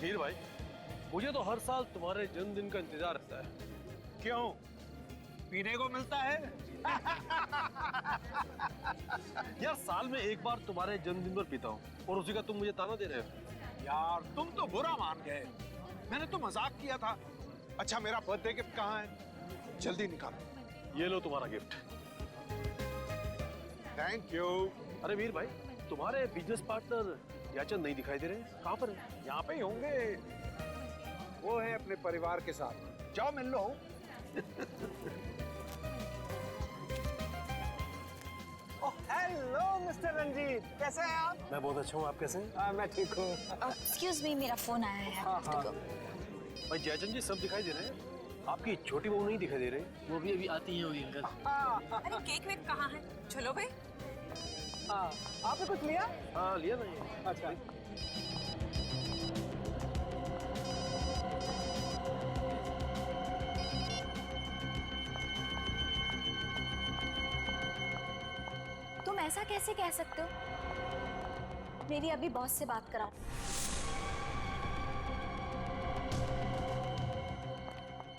हीर भाई, मुझे तो हर साल तुम्हारे जन्मदिन का इंतजार रहता है। क्यों? पीने को मिलता है? यार साल में एक बार तुम्हारे जन्मदिन पर पीता हूँ और उसी का तुम मुझे ताना दे रहे हो। यार तुम तो बुरा मान गए। मैंने तो मजाक किया था। अच्छा मेरा बर्थडे गिफ्ट कहाँ है? जल्दी निकालो। ये लो तुम्हारा गिफ्ट। Thank you. अरे वीर भाई, तुम्हारे बिजनेस पार्टनर याचन नहीं दिखाई दे रहे, कहाँ पर है? यहाँ पे ही होंगे। वो है अपने परिवार के साथ। जाओ मिल लो। हेलो मिस्टर रंजीत, कैसे हैं आप? मैं बहुत अच्छा हूँ, आप कैसे हैं? मैं ठीक हूँ। एक्सक्यूज मी, मेरा फोन आया है। भाई जयचंद जी सब दिखाई दे रहे हैं, आपकी छोटी बहू नहीं दिखाई दे रही। वो भी अभी आती है हुई अंकल। अरे केक वेक कहाँ है? चलो भाई। आपने कुछ लिया? हाँ लिया ना ये। अच्छा। तुम ऐसा कैसे कह सकते हो? मेरी अभी बॉस से बात कराओ।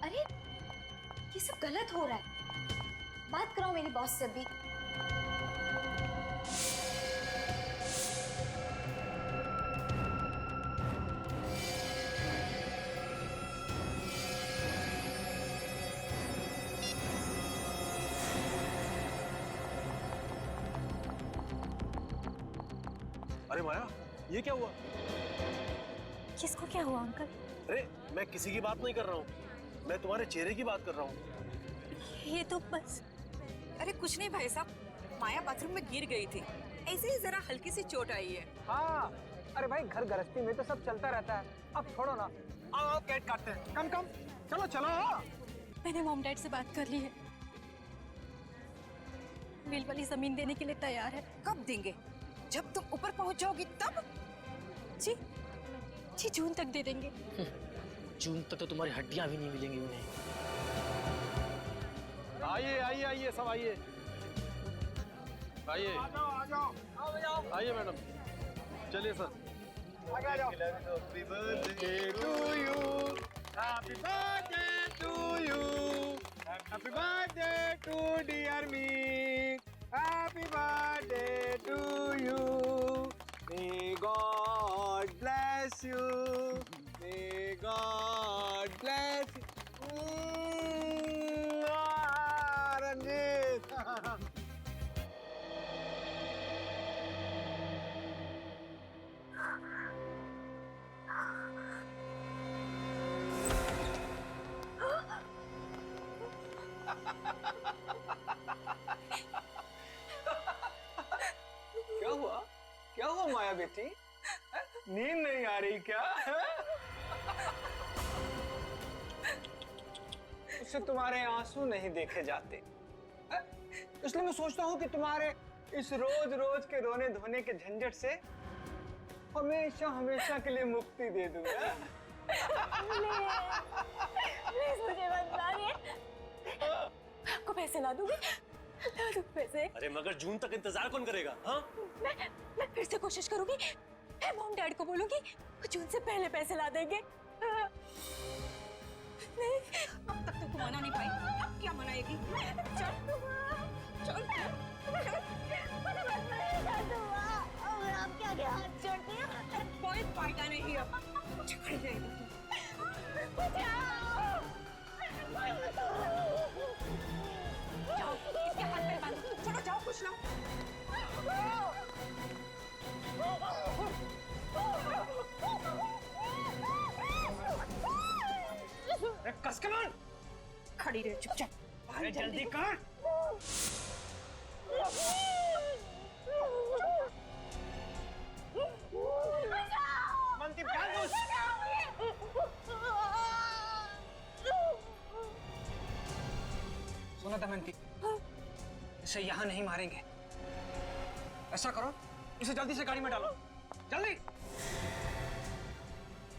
अरे ये सब गलत हो रहा है, बात कराओ मेरी बॉस से अभी। अरे माया, ये क्या हुआ? किसको क्या हुआ अंकल? अरे मैं किसी की बात नहीं कर रहा हूँ, मैं तुम्हारे चेहरे की बात कर रहा हूँ। ये तो बस। अरे कुछ नहीं भाई साहब, माया बाथरूम में गिर गई थी, ऐसे ही जरा हल्की सी चोट आई है। हाँ, अरे भाई घर गृहस्थी में तो सब चलता रहता है। अब छोड़ो ना, आओ केक काटते हैं। कम कम चलो चलो। मैंने मॉम डैड से बात कर ली है, विल वाली जमीन देने के लिए तैयार है। कब देंगे? जब तुम ऊपर पहुंच जाओगी तब? जी जी, जून तक दे देंगे। जून तक तो तुम्हारी हड्डियां भी नहीं मिलेंगी उन्हें। आइए आइए आइए, सब आइए आइए। आ जाओ। आइए मैडम, चलिए सर। आगे आ जाओ। Happy birthday to you. Happy birthday to you. Happy birthday to dear me. Happy birthday to you. May God bless you. May God bless you. Ranjit. क्या हुआ? क्या हुआ माया बेटी? नींद नहीं आ रही क्या? उससे तुम्हारे आंसू नहीं देखे जाते, इसलिए मैं सोचता हूँ कि तुम्हारे इस रोज रोज के रोने धोने के झंझट से हमेशा हमेशा के लिए मुक्ति दे दूंगा। प्लीज मुझे मत मारिए, आपको पैसे ला दूंगी, ला दूं पैसे। अरे मगर जून तक इंतजार कौन करेगा? हाँ, मैं फिर से कोशिश करूंगी, मैं मॉम डैड को बोलूंगी, वो जून से पहले पैसे ला देंगे। नहीं, अब तक तो तू मना नहीं पाई, अब क्या मनाएगी? चल चल आप क्या क्या हाथ छोड़ती हैं? कोई फायदा नहीं अब, झगड़ जाएगी तू। जाओ इसके हाथ पैर बांधो, चलो जाओ कुछ लाओ। कस के मार। खड़ी रहे चुपचाप। अरे जल्दी कर। मनती डाल दो। सुना दमयंती, इसे यहाँ नहीं मारेंगे। ऐसा करो, इसे जल्दी से गाड़ी में डालो, जल्दी।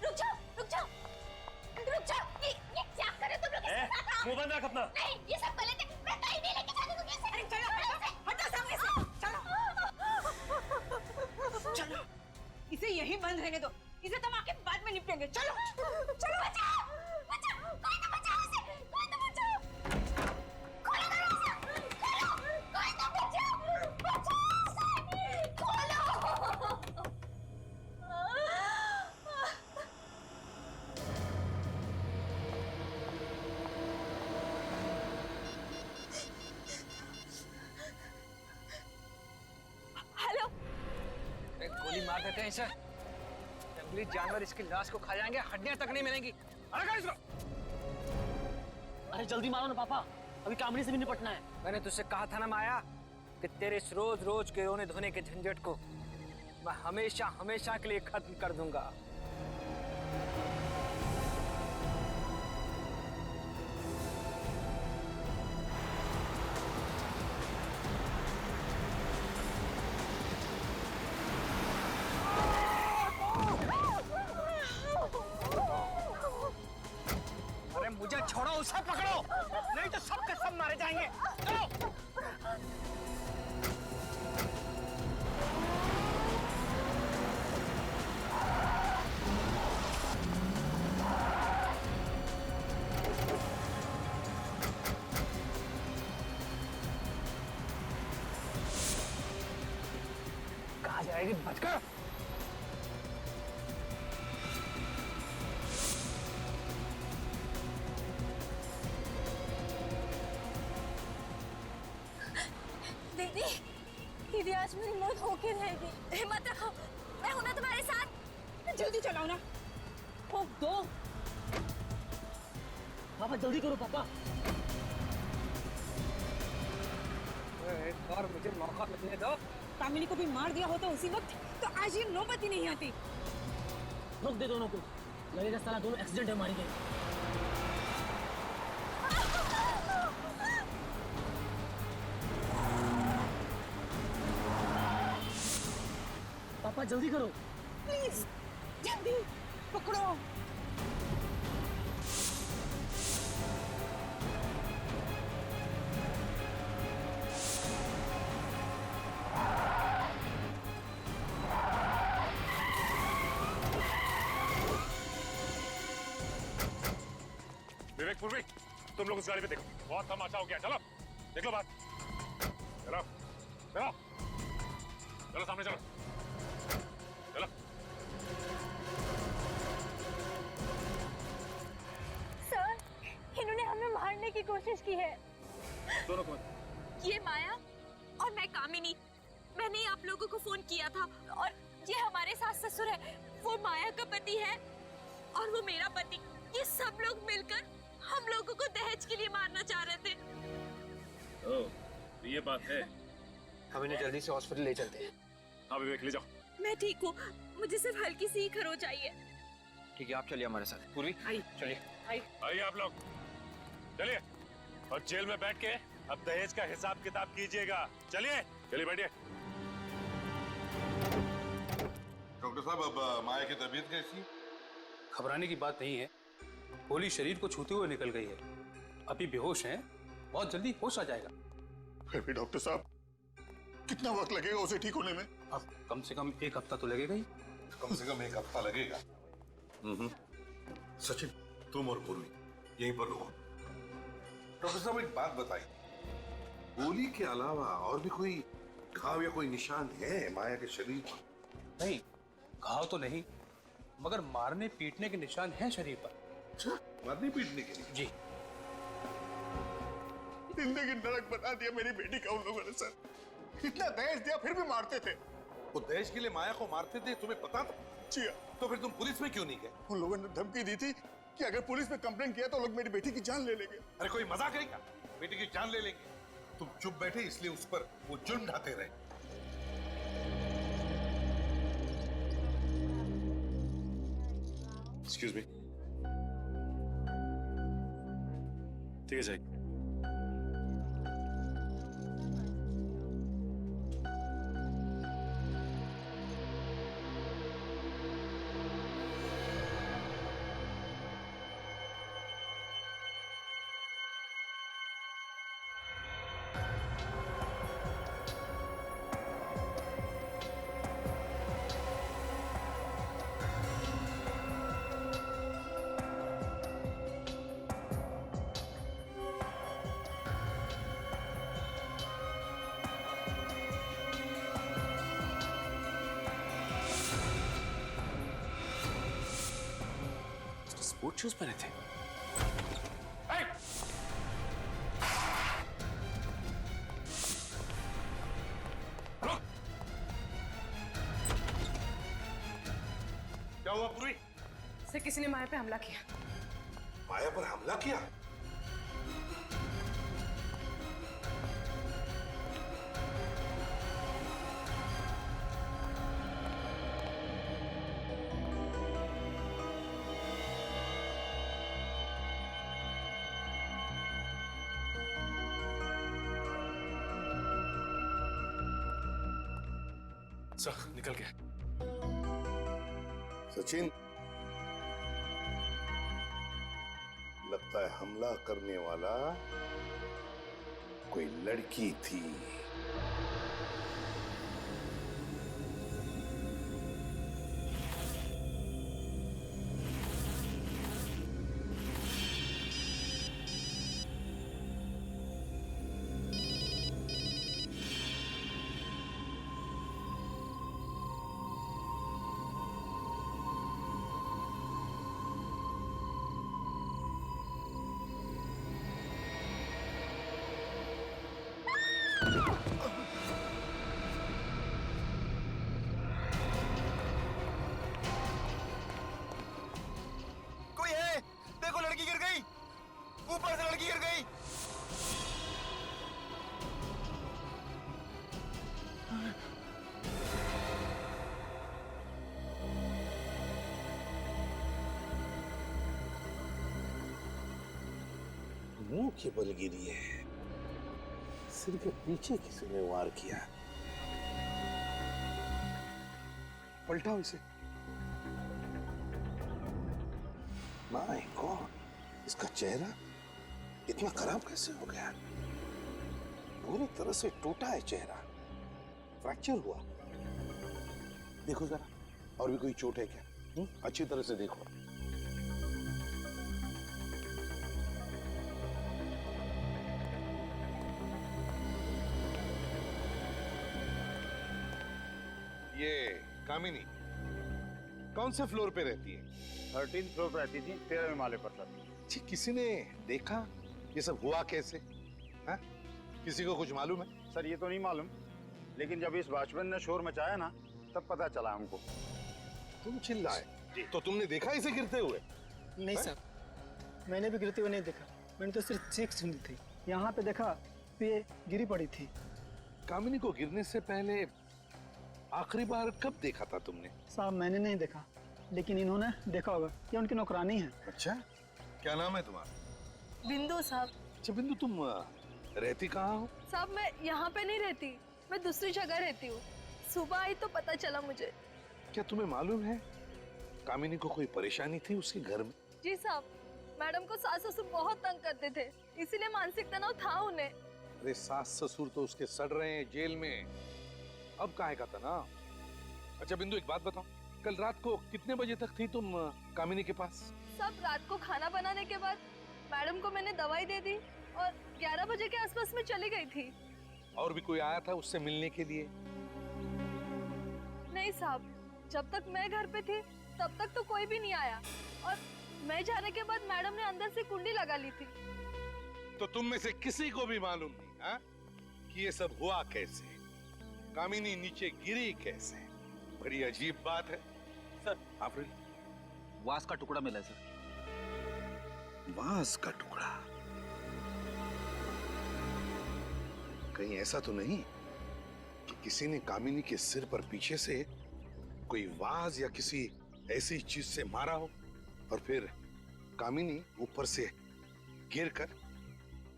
रुक जाओ, रुक जाओ, रुक जाओ। ये क्या करे तुम लोग? मुंह बंद रख अपना। नहीं, ये सब गलत है। मैं कहीं नहीं लेके जाने दूंगी इसे। अरे चलो हटो सामने से, चलो चलो, इसे यही बंद रहने दो, इसे तो हम आके बाद में निपटेंगे। चलो चलो, बचाओ बचाओ, कोई तो बचाओ इसे, कोई तो बचाओ, खोलो दरवाजा, खोलो, कोई तो बचाओ, बचाओ इसे, खोलो। हेलो, गोली मार देते हैं इसे। जंगली जानवर इसकी लाश को खा जाएंगे, हड्डियां तक नहीं मिलेंगी। अरे कर इसको। अरे जल्दी मारो ना पापा, अभी कामनी से भी निपटना है। मैंने तुझसे कहा था ना माया कि तेरे इस रोज रोज के रोने धोने के झंझट को मैं हमेशा हमेशा के लिए खत्म कर दूंगा। अरे मुझे छोड़ो, उसे पकड़ो, नहीं तो सब के सब मारे जाएंगे। चलो। कहाँ जाएगी बचकर? दीदी, दीदी आज मेरी मौत होके रहेगी। हिम्मत रखो, मैं हूं ना तुम्हारे साथ। जल्दी चलाओ ना। ठोक दो पापा, जल्दी करो पापा। एक और मुझे मौका मिलने दो। कामिनी को भी मार दिया होता उसी वक्त तो आज ये नौबत ही नहीं आती। रोक दे दोनों को, लगेगा साला दोनों एक्सीडेंट है मारी गए। पापा जल्दी करो। प्लीज जल्दी पकड़ो। विवेक, पूर्वी, तुम लोग उस गाड़ी पे देखो, बहुत तमाशा हो गया। चलो देख लो बात। चलो चलो चलो, सामने चलो चलो। सर, इन्होंने हमें मारने की कोशिश की है। दोनों कौन? ये माया और मैं कामिनी, मैंने ही आप लोगों को फोन किया था। और ये हमारे सास ससुर है, वो माया का पति है और वो मेरा पति। ये सब लोग मिलकर हम लोगों को दहेज के लिए मारना चाह रहे थे। ओह, तो ये बात है। हम इन्हें जल्दी से हॉस्पिटल ले चलते हैं। हाँ विवेक, ले जाओ। मैं ठीक हूँ, मुझे सिर्फ हल्की सी ही खरोच आई है। ठीक है, आप चलिए हमारे साथ। पूर्वी चलिए। आइए आप लोग, चलिए। और जेल में बैठ के अब दहेज का हिसाब किताब कीजिएगा। चलिए चलिए, बैठिए। डॉक्टर साहब, अब माया की तबीयत कैसी है? घबराने की बात नहीं है, गोली शरीर को छूते हुए निकल गई है। अभी बेहोश हैं, बहुत जल्दी होश आ जाएगा। फिर भी डॉक्टर साहब, कितना वक्त लगेगा उसे ठीक होने में? अब कम से कम 1 हफ्ता तो लगेगा ही। कम से कम 1 हफ्ता लगेगा। सचिन, तुम और पूर्वी यहीं पर रुको। डॉक्टर साहब, एक बात बताइए, गोली के अलावा और भी कोई घाव या कोई निशान है माया के शरीर पर? नहीं, घाव तो नहीं, मगर मारने पीटने के निशान हैं शरीर पर। अच्छा, मारने पीटने के लिए? जी। जिंदगी नरक बना दिया मेरी बेटी का उन लोगों ने सर। इतना दहेज दिया फिर भी मारते थे। वो दहेज के लिए माया को मारते थे, तुम्हें पता था? जी। तो फिर तुम पुलिस में क्यों नहीं गए? उन लोगों ने धमकी दी थी कि अगर पुलिस में कंप्लेंट किया तो लोग मेरी बेटी की जान ले लेंगे। अरे कोई मजाक है क्या? बेटी की जान ले लेंगे? तुम चुप बैठे इसलिए उस पर वो जुर्म ढाते रहे। Excuse me. ठीक है जाइए। स्पोर्ट शूज पहने थे। क्या हुआ पूरी? सर किसी ने माया पे हमला किया। माया पर हमला किया? सर निकल गया। सचिन, लगता है हमला करने वाला कोई लड़की थी। कोई है? देखो लड़की गिर गई, ऊपर से लड़की गिर गई। मुंह के बल गिरी है, सिर के पीछे किसी ने वार किया। पलटाओ इसे। माय गॉड, इसका चेहरा इतना खराब कैसे हो गया? पूरी तरह से टूटा है चेहरा, फ्रैक्चर हुआ। देखो जरा, और भी कोई चोट है क्या? अच्छी तरह से देखो। ये कामिनी कौन से फ्लोर पे रहती है? 13th फ्लोर पर रहती थी, 13वें माले पर सर। जी, किसी ने देखा ये सब हुआ कैसे? हाँ? किसी को कुछ मालूम है? सर ये तो नहीं मालूम, लेकिन जब इस वॉचमैन ने शोर मचाया ना, तब पता चला हमको। तुम चिल्लाए तो तुमने देखा इसे गिरते हुए? नहीं सर, मैंने भी गिरते हुए नहीं देखा। मैंने तो सिर्फ चीख सुनी थी। यहाँ पे देखा तो ये गिरी पड़ी थी। कामिनी को गिरने से पहले आखिरी बार कब देखा था तुमने? साहब मैंने नहीं देखा, लेकिन इन्होंने देखा होगा। ये उनकी नौकरानी है। अच्छा, क्या नाम है तुम्हारा? बिंदु साहब। अच्छा बिंदु, तुम रहती कहाँ हो? साहब मैं यहाँ पे नहीं रहती, मैं दूसरी जगह रहती हूँ। सुबह आई तो पता चला मुझे। क्या तुम्हें मालूम है कामिनी को कोई परेशानी थी उसके घर में? जी साहब, मैडम को सास ससुर बहुत तंग करते थे, इसीलिए मानसिक तनाव था उन्हें। अरे सास ससुर तो उसके सड़ रहे हैं जेल में, अब काहे का तनाव? अच्छा बिंदु, एक बात बताओ, कल रात को कितने बजे तक थी तुम कामिनी के पास? सब रात को खाना बनाने के बाद मैडम को मैंने दवाई दे दी और 11 बजे के आसपास में चली गई थी। और भी कोई आया था उससे मिलने के लिए? नहीं साहब, जब तक मैं घर पे थी तब तक तो कोई भी नहीं आया, और मैं जाने के बाद मैडम ने अंदर से कुंडी लगा ली थी। तो तुम में से किसी को भी मालूम नहीं हा? कि ये सब हुआ कैसे? कामिनी नीचे गिरी कैसे? बड़ी अजीब बात है सर। आप वास का टुकड़ा मिला है सर। वास का टुकड़ा? कहीं ऐसा तो नहीं कि किसी ने कामिनी के सिर पर पीछे से कोई वाज या किसी ऐसी चीज से मारा हो और फिर कामिनी ऊपर से गिरकर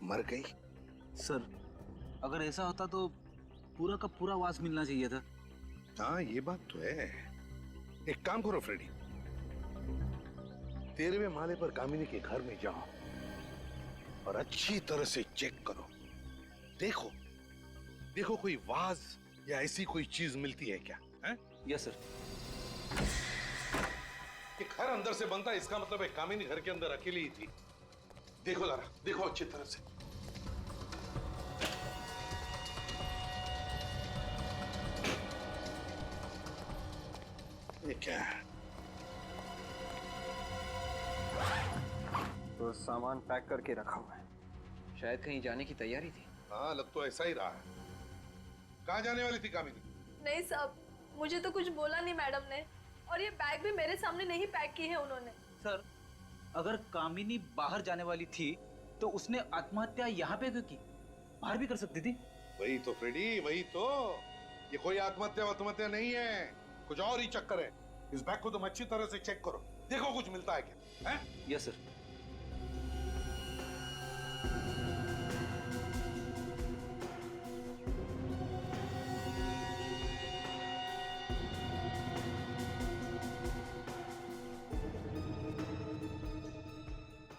मर गई? सर अगर ऐसा होता तो पूरा का पूरा वास मिलना चाहिए था। हाँ ये बात तो है। एक काम करो फ्रेडी, 13वें माले पर कामिनी के घर में जाओ और अच्छी तरह से चेक करो। देखो देखो कोई वाज या ऐसी कोई चीज मिलती है क्या? है? Yes sir. कि घर अंदर से बनता है, इसका मतलब है कामिनी घर के अंदर अकेली ही थी। देखो जरा, देखो अच्छी तरह से। ये क्या है? तो सामान पैक करके रखा हुआ है, शायद कहीं जाने की तैयारी थी। हाँ, लग तो ऐसा ही रहा है। कहाँ जाने वाली थी कामिनी? नहीं साहब, मुझे तो कुछ बोला नहीं मैडम ने, और ये बैग भी मेरे सामने नहीं पैक की है उन्होंने। सर, अगर कामिनी बाहर जाने वाली थी तो उसने आत्महत्या यहाँ पे क्यों की? बाहर भी कर सकती थी। वही तो फ्रेडी, वही तो। ये कोई आत्महत्या नहीं है, कुछ और ही चक्कर है। इस बैग को तुम अच्छी तरह से चेक करो, देखो कुछ मिलता है क्या? हैं? Yes sir.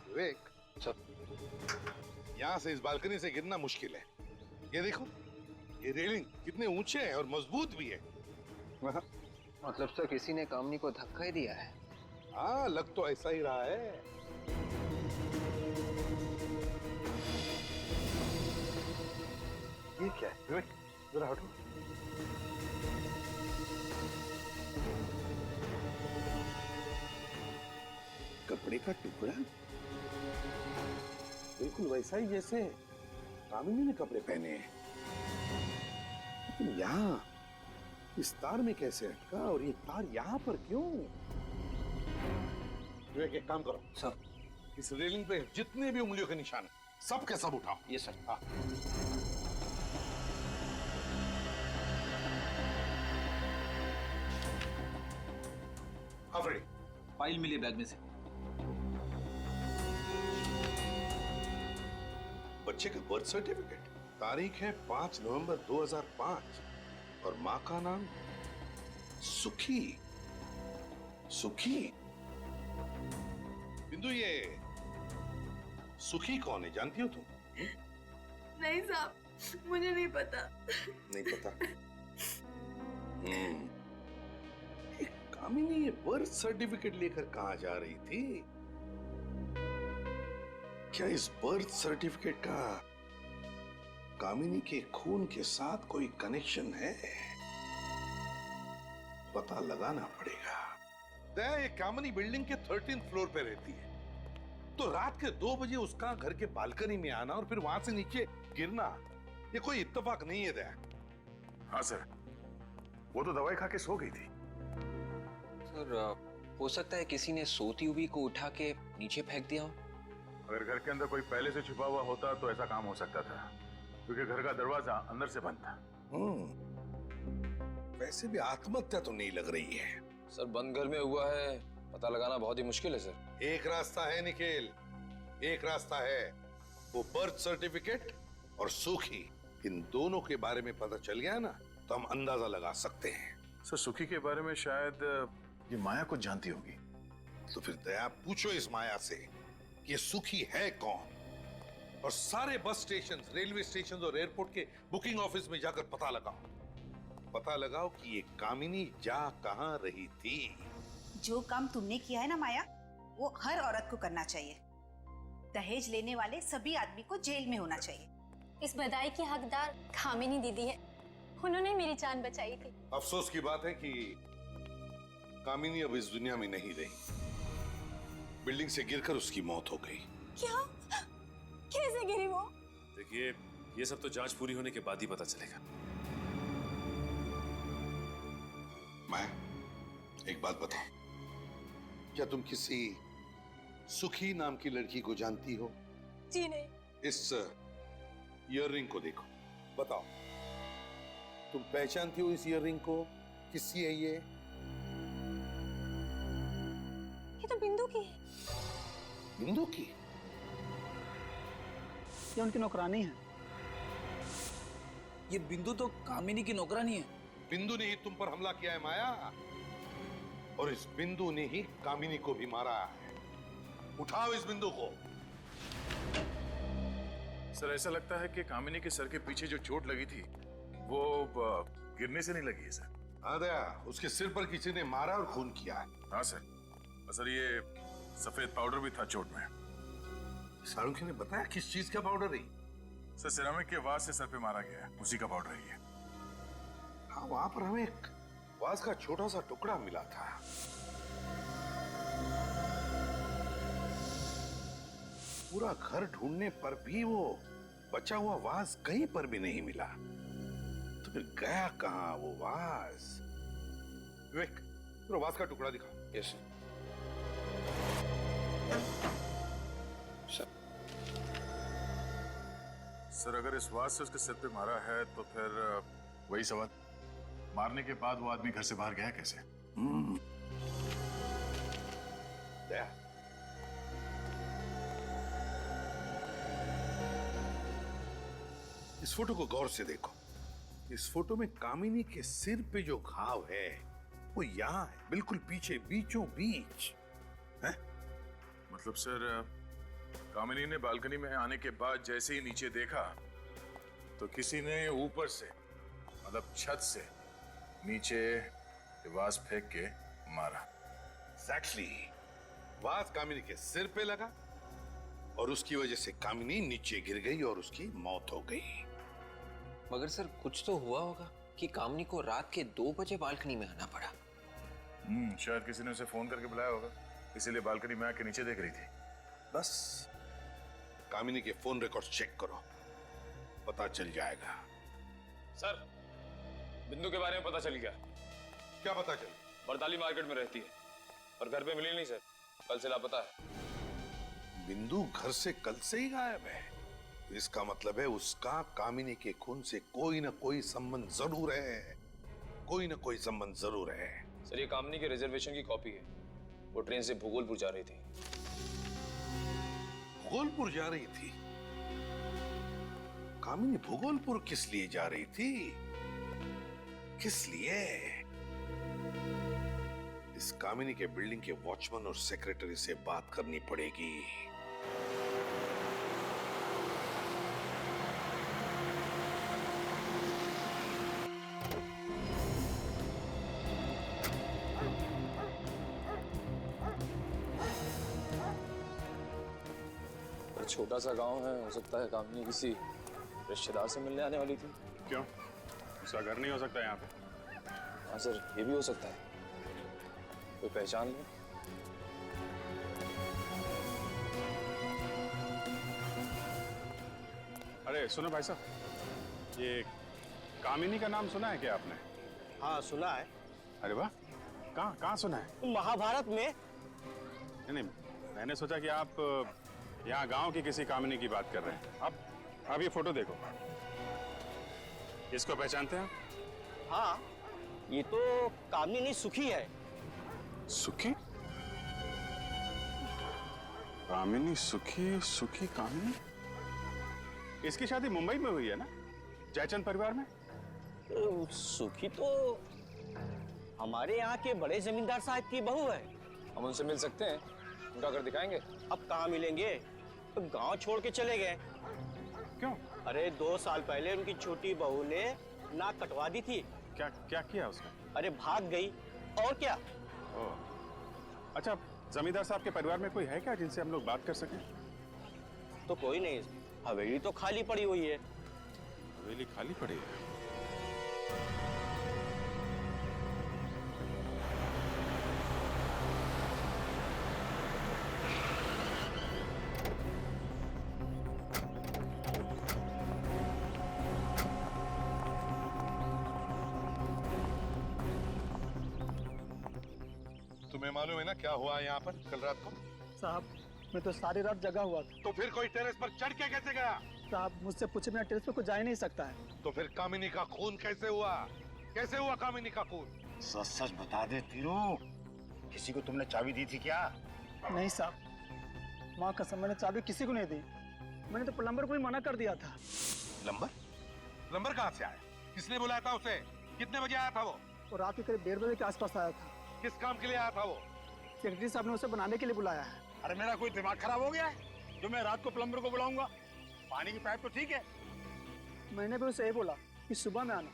विवेक, सर, यहाँ से इस बालकनी से गिरना मुश्किल है। ये देखो, ये रेलिंग कितने ऊंचे हैं और मजबूत भी है। मतलब सर किसी ने कामिनी को धक्का ही दिया है। हाँ, लग तो ऐसा ही रहा है। ये क्या है विवेक? जरा हटो। कपड़े का टुकड़ा बिल्कुल वैसा ही जैसे कामिनी ने कपड़े पहने हैं, लेकिन यहाँ इस तार में कैसे अटका और ये तार यहाँ पर क्यों? विवेक, एक काम करो सर, इस रेलिंग पे जितने भी उंगलियों के निशान हैं, सब के सब उठाओ। ये सर। हाँ। फ्रेडी, फाइल मिली बैग में से। बच्चे का बर्थ सर्टिफिकेट, तारीख है 5 नवंबर 2005 और माँ का नाम सुखी। सुखी? बिंदु, ये सुखी कौन है, जानती हो तुम? नहीं साहब, मुझे नहीं पता। नहीं पता? कामिनी ये बर्थ सर्टिफिकेट लेकर कहाँ जा रही थी? क्या इस बर्थ सर्टिफिकेट का कामिनी के खून के साथ कोई कनेक्शन है? पता लगाना पड़ेगा। दया, ये कामिनी बिल्डिंग के 13th फ्लोर पे रहती है, तो रात के 2 बजे उसका घर के बालकनी में आना और फिर वहां से नीचे गिरना, ये कोई इत्तेफाक नहीं है दया। हाँ सर, वो तो दवाई खा के सो गई थी। सर, हो सकता है किसी ने सोती हुई को उठा के नीचे फेंक दिया हो। अगर घर के अंदर कोई पहले से छुपा हुआ होता तो ऐसा काम हो सकता था, क्योंकि घर का दरवाजा अंदर से बंद था। वैसे भी आत्महत्या तो नहीं लग रही है। सर, बंद घर में हुआ है, पता लगाना बहुत ही मुश्किल है सर। एक रास्ता है निखिल, एक रास्ता है। वो बर्थ सर्टिफिकेट और सुखी, इन दोनों के बारे में पता चल गया ना, तो हम अंदाजा लगा सकते हैं। सर, सुखी के बारे में शायद ये माया कुछ जानती होगी। तो फिर दया, पूछो इस माया से कि ये सुखी है कौन, और सारे बस स्टेशन, रेलवे स्टेशन और एयरपोर्ट के बुकिंग ऑफिस में जाकर पता लगाओ कि ये कामिनी जा कहां रही थी। जो काम तुमने किया है ना माया, वो हर औरत को करना चाहिए। दहेज लेने वाले सभी आदमी को जेल में होना चाहिए। इस बधाई की हकदार कामिनी दीदी है, उन्होंने मेरी जान बचाई थी। अफसोस की बात है कि कामिनी अब इस दुनिया में नहीं रही। बिल्डिंग से गिरकर उसकी मौत हो गई। क्या? कैसे गिरी वो? देखिए, ये सब तो जांच पूरी होने के बाद ही पता चलेगा। मैं एक बात बताओ, क्या तुम किसी सुखी नाम की लड़की को जानती हो? जी नहीं। इस ईयररिंग को देखो, बताओ तुम पहचानती हो इस ईयररिंग को? किसकी है ये? ये तो बिंदु की है। बिंदु की? ये उनकी नौकरानी है। ये बिंदु तो कामिनी की नौकरानी है। बिंदु ने ही तुम पर हमला किया है माया, और इस बिंदु ने ही कामिनी को भी मारा है। उठाओ इस बिंदु को। सर, ऐसा लगता है कि कामिनी के सर के पीछे जो चोट लगी थी वो गिरने से नहीं लगी है सर। हाँ दया, उसके सिर पर किसी ने मारा और खून किया है। हाँ सर। सर, ये सफेद पाउडर भी था चोट में। सारुखी ने बताया किस चीज का पाउडर है? सर, सिरामिक के वास से सर पे मारा गया है, उसी का पाउडर है ये। हाँ, वहां पर हमें एक वास का छोटा सा टुकड़ा मिला था। पूरा घर ढूंढने पर भी वो बचा हुआ वाज कहीं पर भी नहीं मिला। तो फिर गया कहाँ वो वाज? विवेक, तो वाज का टुकड़ा दिखा। Yes sir. सर, अगर इस वाज से उसके सिर पे मारा है तो फिर वही सवाल, मारने के बाद वो आदमी घर से बाहर गया कैसे? दया, इस फोटो को गौर से देखो। इस फोटो में कामिनी के सिर पे जो घाव है वो यहाँ है, बिल्कुल पीछे, बीचों बीच है। मतलब सर, कामिनी ने बालकनी में आने के बाद जैसे ही नीचे देखा तो किसी ने ऊपर से, मतलब छत से नीचे वाज फेंक के मारा। Exactly. वाज कामिनी के सिर पे लगा और उसकी वजह से कामिनी नीचे गिर गई और उसकी मौत हो गई। मगर सर कुछ तो हुआ होगा कि कामनी को रात के 2 बजे बालकनी में आना पड़ा। शायद किसी ने उसे फोन करके बुलाया होगा, इसीलिए बालकनी में आके नीचे देख रही थी। बस कामिनी के फोन रिकॉर्ड चेक करो, पता चल जाएगा। सर, बिंदु के बारे में पता चल गया। क्या पता चल? बरताली मार्केट में रहती है और घर पे मिली नहीं सर, कल से लापता है। बिंदु घर से कल से ही गायब है, तो इसका मतलब है उसका कामिनी के खून से कोई ना कोई संबंध जरूर है, कोई ना कोई संबंध जरूर है। सर, ये कामनी के रिजर्वेशन की कॉपी है। वो ट्रेन से भूगोलपुर जा रही थी। भूगोलपुर जा रही थी? कामिनी भूगोलपुर किस लिए जा रही थी? किस लिए? इस कामिनी के बिल्डिंग के वॉचमैन और सेक्रेटरी से बात करनी पड़ेगी। छोटा सा गांव है, हो सकता है कामनी किसी रिश्तेदार से मिलने आने वाली थी। क्यों? उसका घर नहीं हो सकता यहाँ पे? हाँ सर, ये भी हो सकता है। कोई पहचान ले? अरे सुनो भाई साहब, ये कामिनी का नाम सुना है क्या आपने? हाँ सुना है। अरे वाह, कहाँ कहाँ सुना है? महाभारत में। नहीं, मैंने सोचा कि आप यहाँ गांव की किसी कामिनी की बात कर रहे हैं। अब ये फोटो देखो, इसको पहचानते हैं? हाँ, ये तो कामिनी सुखी है। सुखी? कामिनी सुखी, सुखी कामिनी? इसकी शादी मुंबई में हुई है ना, जयचंद परिवार में? सुखी तो हमारे यहाँ के बड़े जमींदार साहब की बहू है। हम उनसे मिल सकते हैं? उनका घर दिखाएंगे? अब कहाँ मिलेंगे, तो गांव छोड़ के चले गए। क्यों? अरे 2 साल पहले उनकी छोटी बहू ने नाक कटवा दी थी। क्या क्या किया उसने? अरे भाग गई, और क्या। अच्छा, जमींदार साहब के परिवार में कोई है क्या जिनसे हम लोग बात कर सकें? तो कोई नहीं, हवेली तो खाली पड़ी हुई है। हवेली खाली पड़ी है? तुम्हें मालूम है ना क्या हुआ यहाँ पर कल रात को? साहब, मैं तो सारी रात जगा हुआ था। तो फिर कोई टेरेस पर चढ़ के कैसे गया? साहब, मुझसे पूछे बिना टेरेस पे कोई जा ही नहीं सकता है। तो फिर कामिनी का खून कैसे हुआ? कैसे हुआ कामिनी का खून? सच सच बता दे तीरू, किसी को तुमने चाबी दी थी क्या? नहीं साहब, माँ कसम, मैंने चाबी किसी को नहीं दी। मैंने तो प्लम्बर को भी मना कर दिया था। प्लम्बर? प्लम्बर कहाँ से आया? किसने बुलाया था उसे? कितने बजे आया था वो? वो रात के करीब 1:30 बजे के आसपास आया था। किस काम के लिए आया था वो? सेक्रेटरी साहब ने उसे बनाने के लिए बुलाया है। अरे मेरा कोई दिमाग खराब हो गया है जो मैं रात को प्लम्बर को बुलाऊंगा? पानी की पाइप तो ठीक है। मैंने भी उसे ये बोला कि सुबह में आना,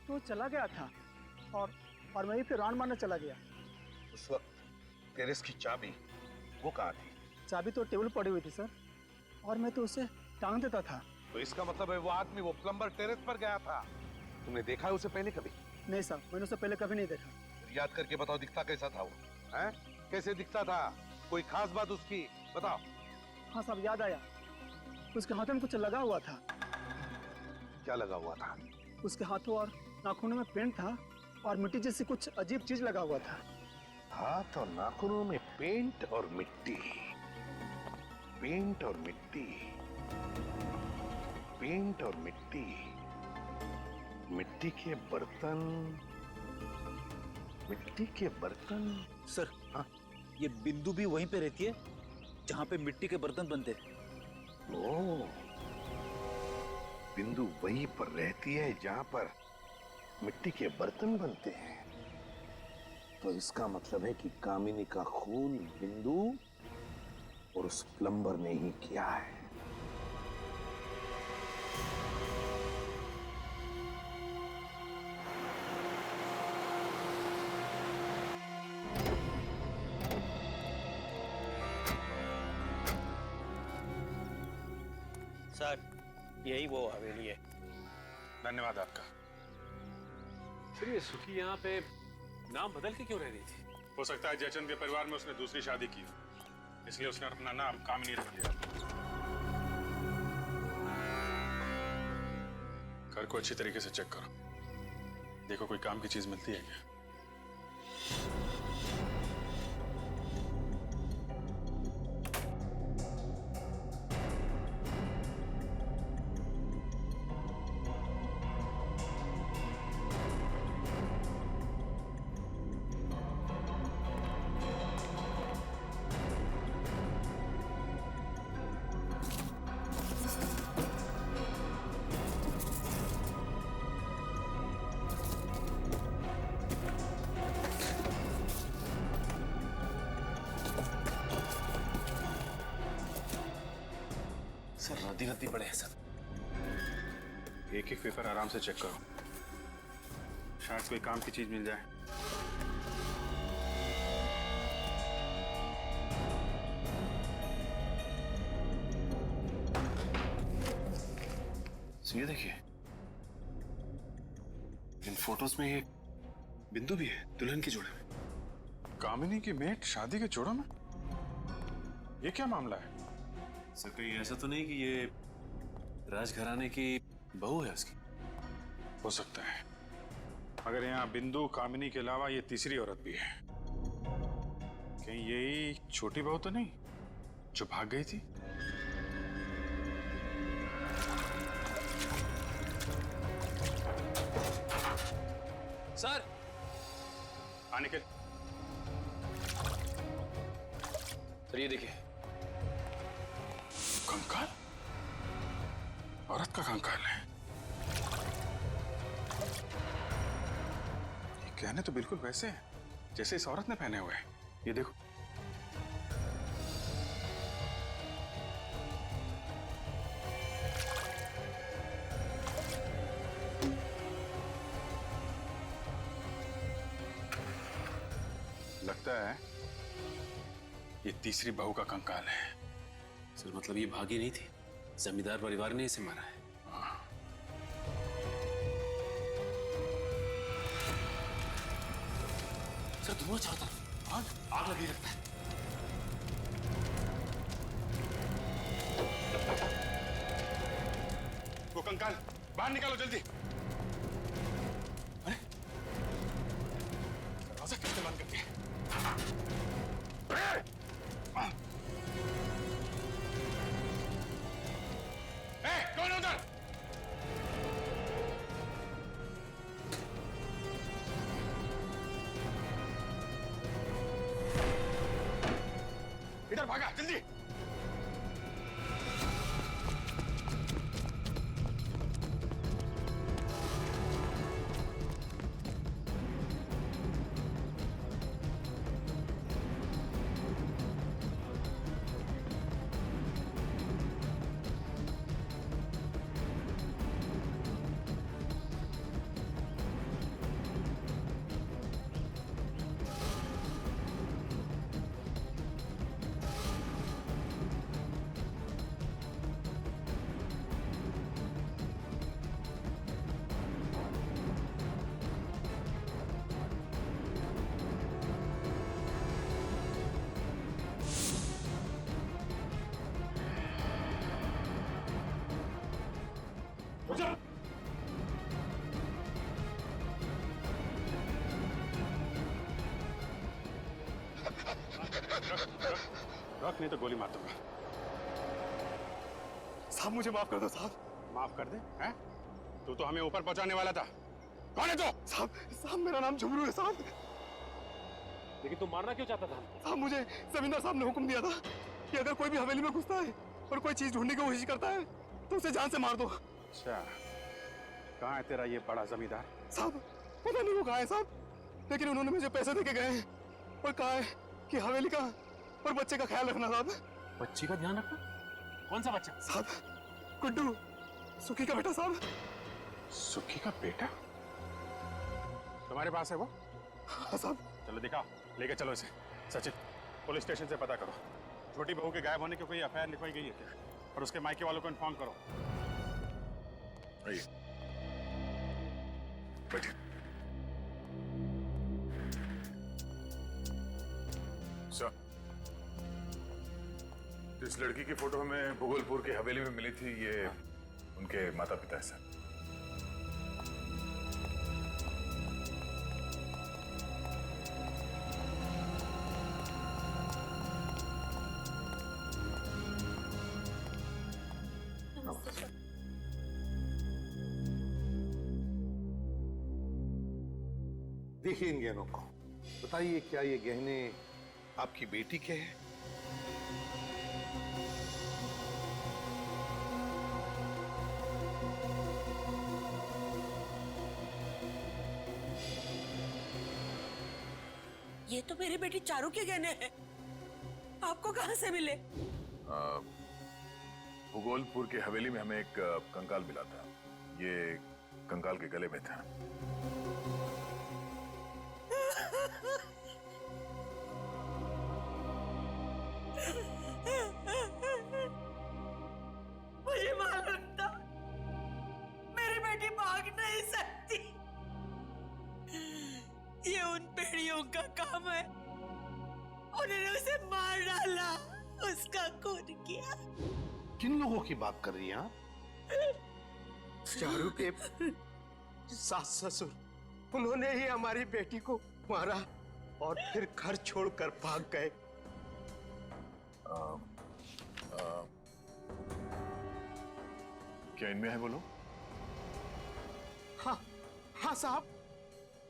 तो वो चला गया था और मैं भी फिर राउंड मारने चला गया। उस वक्त टेरेस की चाबी वो कहाँ थी? चाबी तो टेबल पड़ी हुई थी सर, और मैं तो उसे टांग देता था। तो इसका मतलब है वो आदमी, वो प्लम्बर टेरेस पर गया था। तुमने देखा है उसे पहले कभी? नहीं साहब, मैंने उसे पहले कभी नहीं देखा। याद करके बताओ, दिखता कैसा था वो? हैं? कैसे दिखता था? कोई खास बात उसकी बताओ। हाँ साहब, याद आया। उसके हाथों में कुछ लगा हुआ था। क्या लगा हुआ था? उसके हाथों और नाखूनों में पेंट था और मिट्टी जैसी कुछ अजीब चीज लगा हुआ था। हाथ और नाखूनों में पेंट और मिट्टी, पेंट और मिट्टी, पेंट और मिट्टी, मिट्टी के बर्तन, मिट्टी के बर्तन। सर, हाँ, ये बिंदु भी वहीं पे रहती है जहां पे मिट्टी के बर्तन बनते हैं। ओह, बिंदु वहीं पर रहती है जहां पर मिट्टी के बर्तन बनते हैं। तो इसका मतलब है कि कामिनी का खून बिंदु और उस प्लम्बर ने ही किया है। सर, यही वो हवेली है। धन्यवाद आपका। फिर ये सुखी यहाँ पे नाम बदल के क्यों रह रही थी? हो सकता है जयचंद के परिवार में उसने दूसरी शादी की हो, इसलिए उसने अपना नाम कामिनी रख लिया। घर को अच्छी तरीके से चेक करो, देखो कोई काम की चीज मिलती है क्या। सर रद्दी रद्दी पड़े हैं सब। एक एक पेपर आराम से चेक करो, शायद कोई काम की चीज मिल जाए। ये देखिए, इन फोटोज में ये बिंदु भी है दुल्हन के जोड़े में। कामिनी की मेट शादी के जोड़ों में? ये क्या मामला है? सर कहीं ऐसा तो नहीं कि ये राजघराने की बहू है उसकी? हो सकता है, मगर यहाँ बिंदु कामिनी के अलावा ये तीसरी औरत भी है। कहीं यही छोटी बहू तो नहीं जो भाग गई थी? सर, निकल। सर ये देखिए, कंकाल, औरत का कंकाल है। ये कहने तो बिल्कुल वैसे है जैसे इस औरत ने पहने हुए हैं। ये देखो, लगता है ये तीसरी बहू का कंकाल है। सर मतलब ये भागी नहीं थी, जमींदार परिवार ने इसे मारा है। सर धुआं चारों तरफ, आग लगी लगता है। वो कंकाल बाहर निकालो जल्दी। अरे दरवाजा किसने बंद कर दिया? कौन उधर? इधर भागा जल्दी। रख नहीं तो गोली मार दूंगा। साहब मुझे माफ कर दो साहब। माफ कर दे? हैं? तू तो हमें ऊपर पहुंचाने वाला था। कौन है तू? साहब मेरा नाम झुमरू है साहब। लेकिन तुम मारना क्यों चाहता था? साहब मुझे जमींदार साहब ने हुक्म दिया था कि अगर कोई भी हवेली में घुसता है और कोई चीज ढूंढने की कोशिश करता है तो उसे जान से मार दो। अच्छा, कहाँ है तेरा ये बड़ा जमींदार? साहब पता नहीं वो कहाँ है साहब, लेकिन उन्होंने मुझे पैसे देके गए हैं और कहा है कि हवेली का और बच्चे का ख्याल रखना साहब। बच्चे का ध्यान रखना? कौन सा बच्चा? साहब गुड्डू, सुखी का बेटा साहब। सुखी का बेटा? तुम्हारे पास है वो? हाँ साहब। चलो दिखाओ, लेके चलो इसे। सचिन, पुलिस स्टेशन से पता करो छोटी बहू के गायब होने की कोई एफआईआर लिखवाई गई है क्या, और उसके मायके वालों को इन्फॉर्म करो। आइए बैठिए। सर, इस लड़की की फोटो हमें भूगोलपुर की हवेली में मिली थी, ये उनके माता पिता है सर। देखिए इन गहनों को, बताइए क्या ये गहने आपकी बेटी के हैं? ये तो मेरी बेटी चारू के गहने हैं। आपको कहां से मिले? भूगोलपुर की हवेली में हमें एक कंकाल मिला था, ये कंकाल के गले में था। मुझे मालूम था मेरी बेटी भाग नहीं सकती। ये उन पेड़ियों का काम है, उन्होंने उसे मार डाला, उसका खून किया। किन लोगों की बात कर रही हैं आप? चारू के सास ससुर, उन्होंने ही हमारी बेटी को मारा और फिर घर छोड़कर भाग गए। क्या इनमें है बोलो? हाँ हाँ साहब,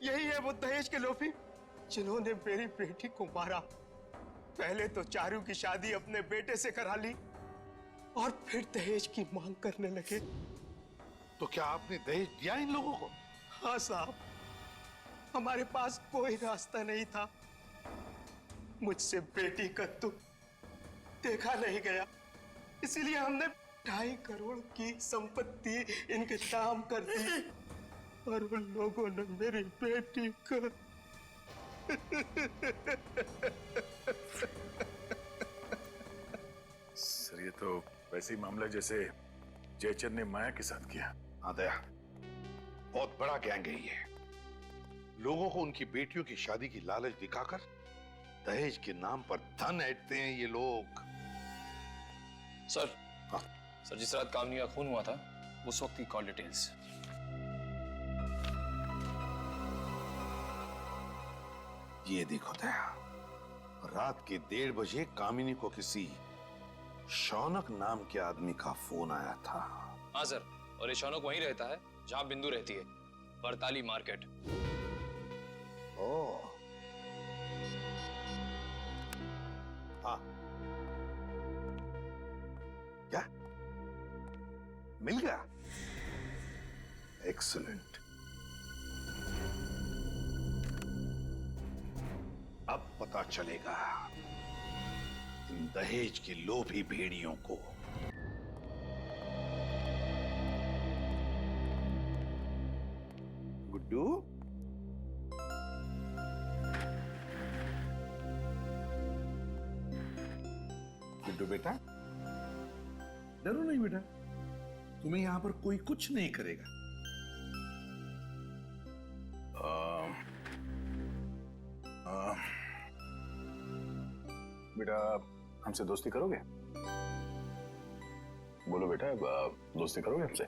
यही है वो दहेज के लोभी जिन्होंने मेरी बेटी को मारा। पहले तो चारू की शादी अपने बेटे से करा ली और फिर दहेज की मांग करने लगे। तो क्या आपने दहेज दिया इन लोगों को? हाँ साहब, हमारे पास कोई रास्ता नहीं था। मुझसे बेटी का दुख देखा नहीं गया, इसीलिए हमने 2.5 करोड़ की संपत्ति इनके नाम कर दी और उन लोगों ने मेरी बेटी को सर ये तो वैसे ही मामला जैसे जयचंद ने माया के साथ किया। हाँ दया, बहुत बड़ा गैंग है ये। लोगों को उनकी बेटियों की शादी की लालच दिखाकर दहेज के नाम पर धन ऐंठते हैं ये लोग। सर, हाँ सर, जिस रात कामनी का खून हुआ था उस वक्त की कॉल डिटेल्स। ये देखो दया, रात के 1:30 बजे कामिनी को किसी शौनक नाम के आदमी का फोन आया था। हाँ सर, और ये शौनक वहीं रहता है जहां बिंदु रहती है, बरताली मार्केट। ओह, हाँ, क्या मिल गया? एक्सीलेंट। अब पता चलेगा इन दहेज के लोभी भेड़ियों को। गुड्डू, गुड्डू बेटा, डरो नहीं बेटा, तुम्हें यहां पर कोई कुछ नहीं करेगा। बेटा हमसे दोस्ती करोगे? बोलो बेटा, दोस्ती करोगे हमसे?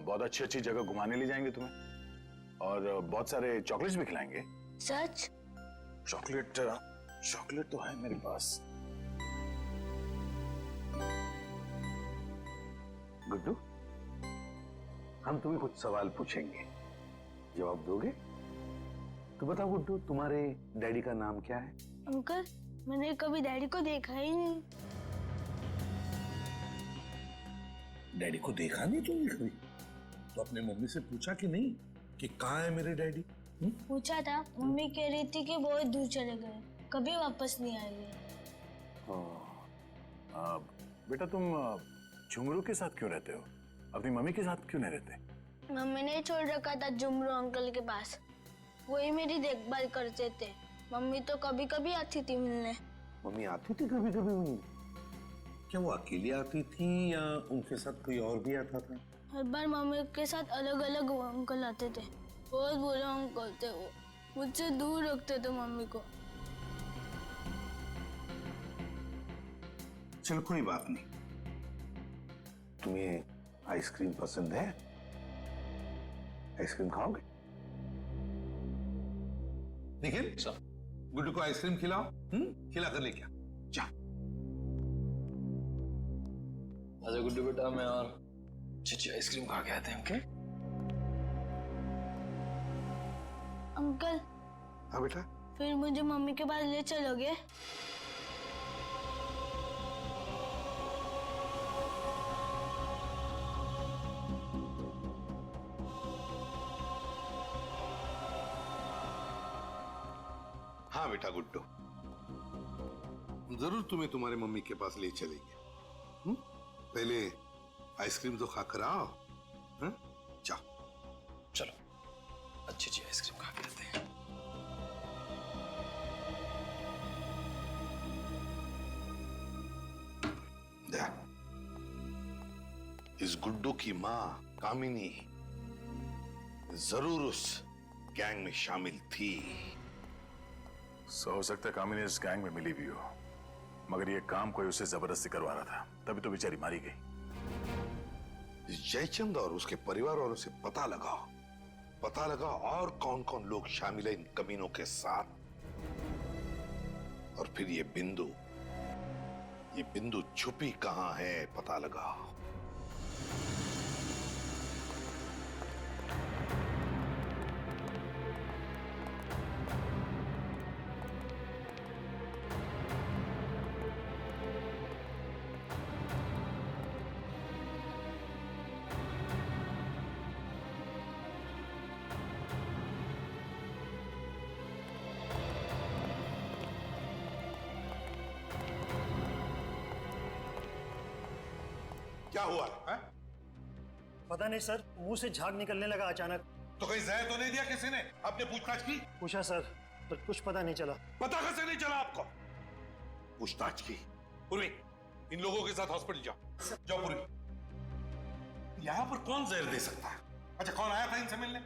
बहुत अच्छी अच्छी जगह घुमाने ले जाएंगे तुम्हें और बहुत सारे चॉकलेट्स भी खिलाएंगे। सच? चॉकलेट चॉकलेट तो है मेरे पास। गुड्डू, हम तुम्हें कुछ सवाल पूछेंगे, जवाब दोगे? तो बताओ गुड्डू, तुम्हारे डैडी का नाम क्या है? अंकल, मैंने कभी डैडी को देखा ही नहीं। डैडी को देखा नहीं तुमने कभी? तो अपने मम्मी से पूछा कि नहीं कि कहाँ है मेरे डैडी? पूछा था, मम्मी कह रही थी कि बहुत दूर चले गए, कभी वापस नहीं आएंगे। बेटा तुम झुमरू के साथ क्यों रहते हो? अपनी मम्मी के साथ क्यों नहीं रहते? मम्मी ने छोड़ रखा था जुमरू अंकल के पास, वही मेरी देखभाल करते थे। मम्मी तो कभी कभी आती थी मिलने। मम्मी आती थी कभी कभी मिलने? क्या वो अकेली आती थी या उनके साथ कोई और भी आता था? हर बार मम्मी के साथ अलग अलग अंकल आते थे। बहुत बुरे अंकल थे वो, मुझसे दूर रखते थे मम्मी को। चलो कोई बात नहीं। तुम्हें आइसक्रीम पसंद है? आइसक्रीम खाओगे? निखिल, गुड्डू को आइसक्रीम खिलाओ। खिला कर लेके आ। जा। आजा गुड्डू बेटा, मैं और चिची आइसक्रीम खा के आते हैं। Okay uncle. हाँ बेटा। फिर मुझे मम्मी के पास ले चलोगे? हाँ बेटा गुड्डू, जरूर तुम्हें तुम्हारे मम्मी के पास ले चलेंगे। पहले आइसक्रीम तो खाकर आओ। जाओ। चलो, अच्छी अच्छी आइसक्रीम खा के आते हैं। इस गुड्डू की माँ कामिनी जरूर उस गैंग में शामिल थी। हो सकता है कामिनी इस गैंग में मिली भी हो, मगर ये काम कोई उसे जबरदस्ती करवा रहा था, तभी तो बेचारी मारी गई। जयचंद और उसके परिवार वालों से पता लगाओ और कौन कौन लोग शामिल है इन कमीनों के साथ। और फिर ये बिंदु छुपी कहां है पता लगाओ। क्या हुआ है? पता नहीं सर, मुंह से झाग निकलने लगा अचानक। तो कहीं जहर तो नहीं दिया किसी ने? आपने पूछताछ की? पूछा सर, पर कुछ पता नहीं चला। पता कैसे नहीं चला आपको? पूछताछ की। पूर्वी, इन लोगों के साथ हॉस्पिटल जाओ पूर्वी। यहाँ पर कौन जहर दे सकता है? अच्छा, कौन आया था इनसे मिलने?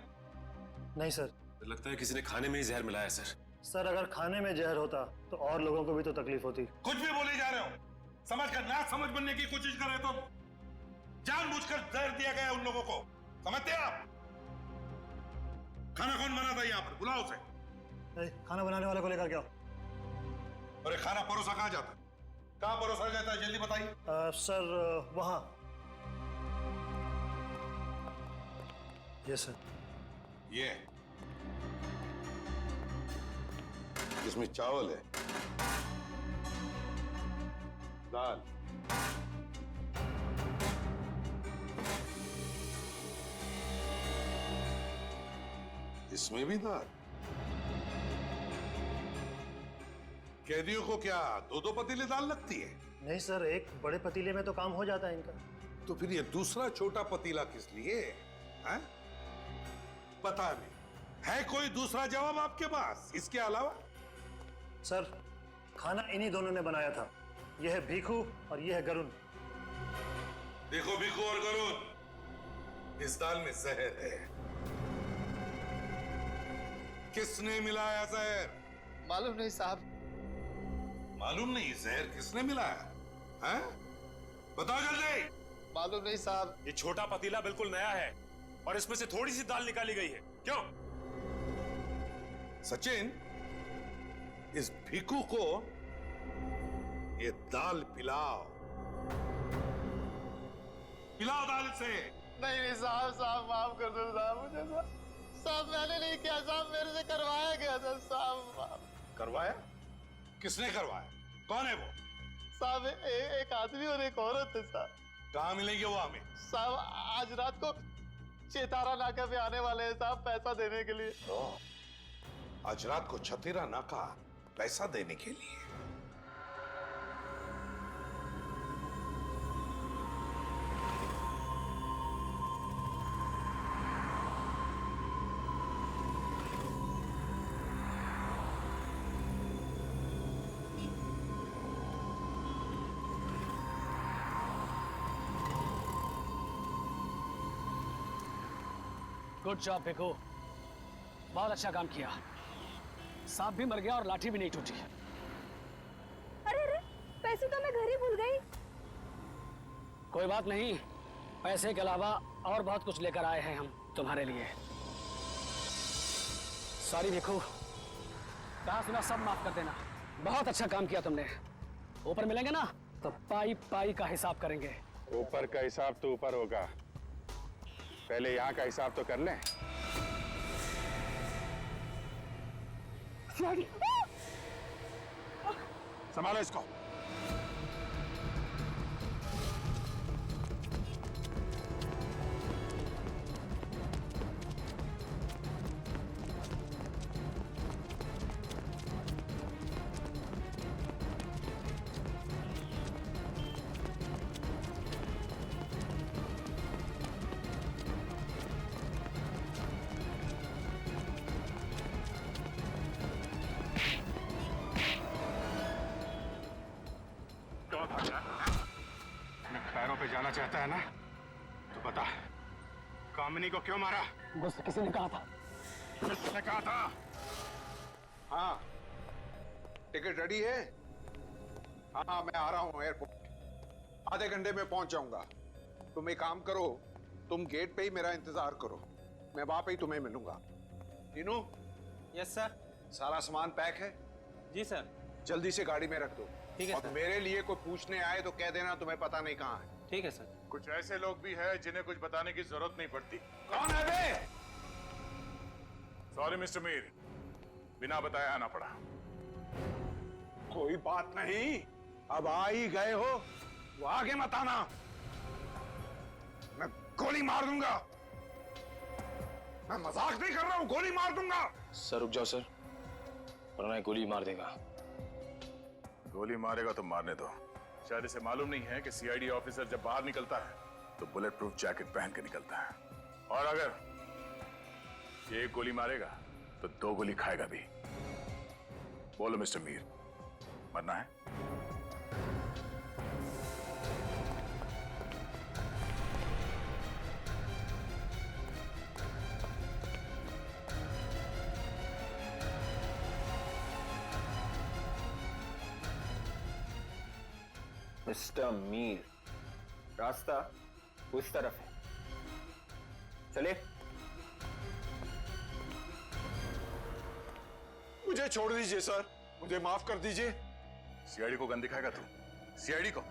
नहीं सर। लगता है किसी ने खाने में ही जहर मिलाया सर। सर, अगर खाने में जहर होता तो और लोगों को भी तो तकलीफ होती। कुछ भी बोले जा रहे हो, समझ कर ना समझ बनने की कोशिश कर रहे तो जानबूझकर जहर दिया गया उन लोगों को, समझते हैं आप? खाना कौन बनाता है यहाँ पर? बुलाओ उसे। खाना बनाने वाले को लेकर क्या? अरे खाना परोसा कहाँ जाता है? कहाँ परोसा जाता है? जल्दी बताइए। सर, वहां। ये सर। ये इसमें चावल है, दाल, इसमें भी दाल। कैदियों को क्या दो दो पतीले दाल लगती है? नहीं सर, एक बड़े पतीले में तो काम हो जाता है इनका। तो फिर ये दूसरा छोटा पतीला किस लिए है? पता नहीं। है कोई दूसरा जवाब आपके पास इसके अलावा? सर, खाना इन्हीं दोनों ने बनाया था। यह है भीखू और यह है गरुण। देखो भीखू और गरुण, इस दाल में जहर है। किसने मिलाया जहर? मालूम नहीं साहब। मालूम नहीं? जहर किसने मिलाया है? बताओ जल्दी। मालूम नहीं साहब। ये छोटा पतीला बिल्कुल नया है और इसमें से थोड़ी सी दाल निकाली गई है। क्यों? सचिन, इस भिखू को ये दाल पिलाओ। पिलाओ दाल से। नहीं नहीं साहब, साहब माफ कर दो साहब मुझे। साहब मैंने नहीं किया साहब, मेरे से करवाया गया था साहब। करवाया? किसने करवाया? कौन है वो? साहब एक आदमी और एक औरत है साहब। कहाँ मिलेंगे वो हमें? साहब आज रात को चेतारा नाका पे आने वाले हैं साहब, पैसा देने के लिए। आज रात को छतीरा नाका पैसा देने के लिए? गुड जॉब भिखू, बहुत अच्छा काम किया। सांप भी मर गया और लाठी भी नहीं टूटी। अरे अरे, पैसे तो मैं घर ही भूल गई। कोई बात नहीं, पैसे के अलावा और बहुत कुछ लेकर आए हैं हम तुम्हारे लिए। सॉरी भिखू, कहा सुना सब माफ कर देना। बहुत अच्छा काम किया तुमने। ऊपर मिलेंगे ना तो पाई पाई का हिसाब करेंगे। ऊपर का हिसाब तो ऊपर होगा, पहले यहाँ का हिसाब तो कर लें। संभालो इसको। पे जाना चाहता है ना तो बता, कामिनी को क्यों मारा? मुझसे किसी ने कहा था। किसने कहा था? हाँ, टिकट रेडी है? हाँ मैं आ रहा हूँ एयरपोर्ट, आधे घंटे में पहुंच जाऊंगा। तुम एक काम करो, तुम गेट पे ही मेरा इंतजार करो, मैं वहां पे ही तुम्हें मिलूंगा। तीनों? Yes sir. सारा सामान पैक है? जी सर। जल्दी से गाड़ी में रख दो। ठीक है और सर। मेरे लिए कोई पूछने आए तो कह देना तुम्हें पता नहीं कहाँ है। ठीक है सर। कुछ ऐसे लोग भी हैं जिन्हें कुछ बताने की जरूरत नहीं पड़ती। कौन है बे? सॉरी मिस्टर मीर, बिना बताए आना पड़ा। कोई बात नहीं, अब आ ही गए हो, वो आगे मत आना, मैं गोली मार दूंगा। मैं मजाक नहीं कर रहा हूं, गोली मार दूंगा। सर रुक जाओ सर, वरना गोली मार देगा। गोली मारेगा तो मारने दो। शायद इसे मालूम नहीं है कि सीआईडी ऑफिसर जब बाहर निकलता है तो बुलेट प्रूफ जैकेट पहन के निकलता है, और अगर ये एक गोली मारेगा तो 2 गोली खाएगा भी। बोलो मिस्टर मीर, मरना है? मिस्टर मीर, रास्ता उस तरफ है, चले। मुझे छोड़ दीजिए सर, मुझे माफ कर दीजिए। सीआईडी को गन दिखाएगा तू? सीआईडी को?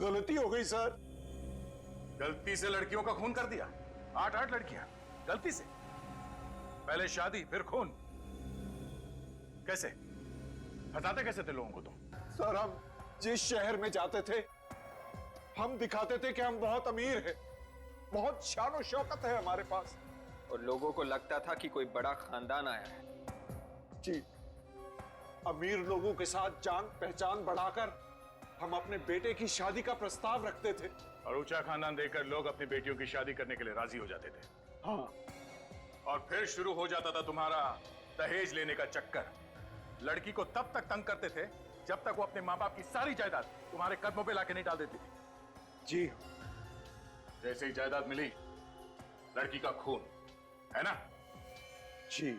गलती हो गई सर। गलती से लड़कियों का खून कर दिया? 8 लड़कियां गलती से? पहले शादी फिर खून? कैसे? बताते कैसे थे लोगों को तुम? सर हम जिस शहर में जाते थे हम दिखाते थे कि हम बहुत अमीर हैं, बहुत शान और शौकत है हमारे पास, और लोगों को लगता था कि कोई बड़ा खानदान आया है। जी, अमीर लोगों के साथ जान पहचान बढ़ाकर हम अपने बेटे की शादी का प्रस्ताव रखते थे। और ऊंचा खानदान देखकर लोग अपनी बेटियों की शादी करने के लिए राजी हो जाते थे। हाँ। और फिर शुरू हो जाता था तुम्हारा दहेज लेने का चक्कर। लड़की को तब तक तंग करते थे जब तक वो अपने माँ बाप की सारी जायदाद तुम्हारे कदमों पे लाके नहीं डाल देती थी। जी। जैसे ही जायदाद मिली, लड़की का खून, है ना? जी।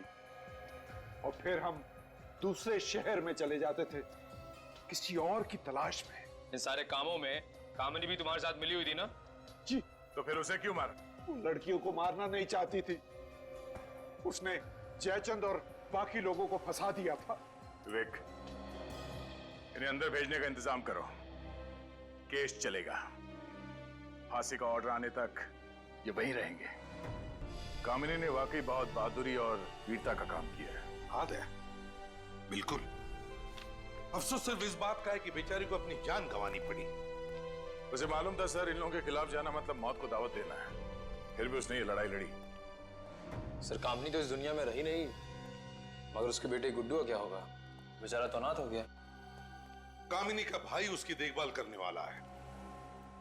और फिर हम दूसरे शहर में चले जाते थे किसी और की तलाश में। इन सारे कामों में कामिनी भी तुम्हारे साथ मिली हुई थी ना? जी। तो फिर उसे क्यों मारा? वो लड़कियों को मारना नहीं चाहती थी। उसने जयचंद और बाकी लोगों को फंसा दिया था। विवेक, इन्हें अंदर भेजने का इंतजाम करो। केस चलेगा। फांसी का ऑर्डर आने तक ये वहीं रहेंगे। कामिनी ने वाकई बहुत बहादुरी और वीरता का काम किया है। हाँ दया, बिल्कुल। अफसोस सिर्फ इस बात का है कि बेचारी को अपनी जान गंवानी पड़ी। उसे मालूम था सर, इन लोगों के खिलाफ जाना मतलब मौत को दावत देना है। फिर भी उसने ये लड़ाई लड़ी। सर कामनी तो इस दुनिया में रही नहीं, मगर उसके बेटे गुड्डू का क्या होगा? बेचारा तो अनाथ हो गया। कामिनी का भाई उसकी देखभाल करने वाला है।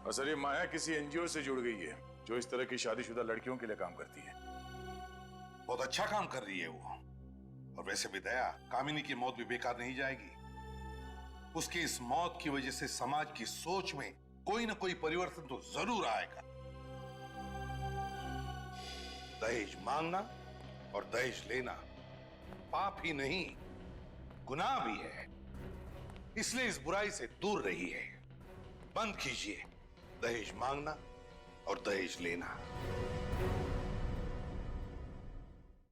और सर ये माया किसी एनजीओ से जुड़ गई है जो इस तरह की शादीशुदा लड़कियों के लिए काम करती है। बहुत अच्छा काम कर रही है वो। और वैसे भी दया, कामिनी की मौत भी बेकार नहीं जाएगी। उसकी इस मौत की वजह से समाज की सोच में कोई ना कोई परिवर्तन तो जरूर आएगा। दहेज मांगना और दहेज लेना पाप ही नहीं, गुनाह भी है। इसलिए इस बुराई से दूर रहिए। बंद कीजिए दहेज मांगना और दहेज लेना।